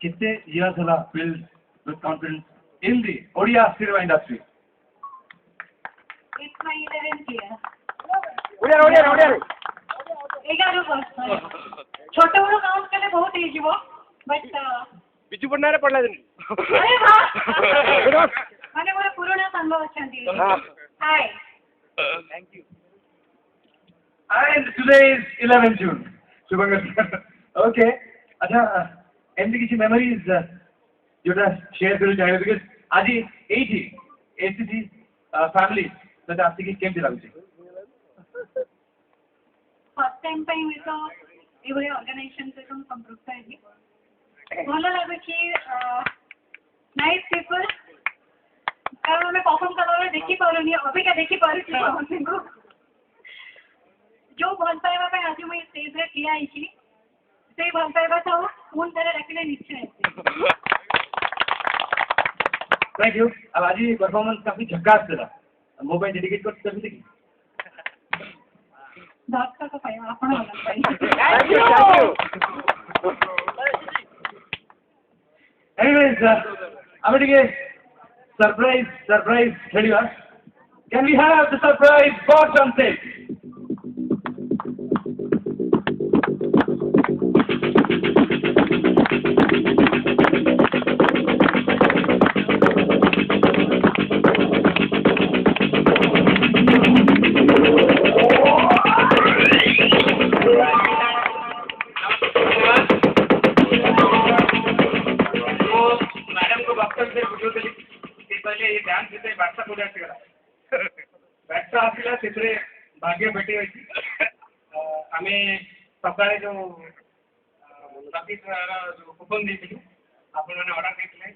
कितने years होला filled with confidence in the Odia cinema industry? It's my 11th year. Odia 11 वर्ष छोटे बड़ो काउंट कले बहुत इजी वो बट बिजू पडणार पडला तुम्ही अरे वाह माने मोर पुराणा सांग अछंती hi thank you And today is 11 June. Shubhangar. Okay. अच्छा एमती किसी memories जोड़ा share करूँ चाहिए because आज ही 80 ACC family तो आपसे किस केम दिलाऊँ चाहिए? फर्स्ट टाइम पे मैं तो ये बड़े ऑर्गेनाइजेशन से तुम संपर्क है बोला लगा कि नाइस पीपल कारण मैं परफॉर्म करने वाले देखी पा रही हूँ अभी क्या देखी पा रही थी को जो भल पाएगा पे आज मैं स्टेज रे किया आई थी से भल पाएगा तो फोन तेरे रखने नीचे है Thank you. अब आज ये परफॉर्मेंस काफी झक्कास था मोबाइल डेडिकेट कर सकते हैं दांत का तो पाया आपण वाला पाहिजे thank you Anyways, I'm going to get surprise खेलिवा Can we have the surprise box on stage? भाग्य भेटी आम्ही सकाळी जो कुपन देते आपण ऑर्डर घेतले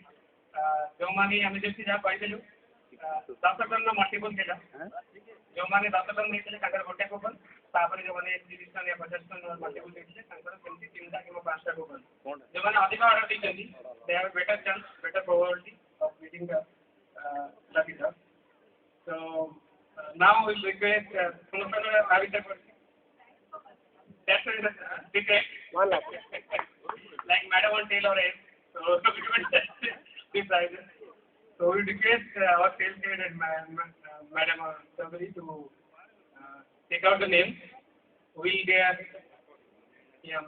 जो माने आम्ही जशी जा पाहिजे 10 टन मल्टीपल केला जो माने 10 टन घेतले तांकर गोट्या कुपन तापर जो माने 30 टन या 50 टन मल्टीपल घेतले तांकर सेमती 3 टा किंवा 5 टा कुपन जो माने अधिक ऑर्डर देते they have better chance better probability of meeting the lucky draw so now we'll request Professor Avita that's ticket 1 lakh like Madam on tail or S so this prize so we request our sales head and Madam Sabri to take out the name we'll get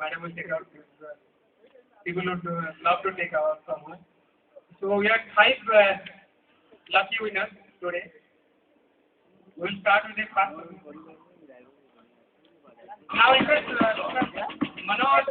Madam will take out this people would love to take out someone so we have 5 lucky winners today. We'll start with the first one. Now, Manoj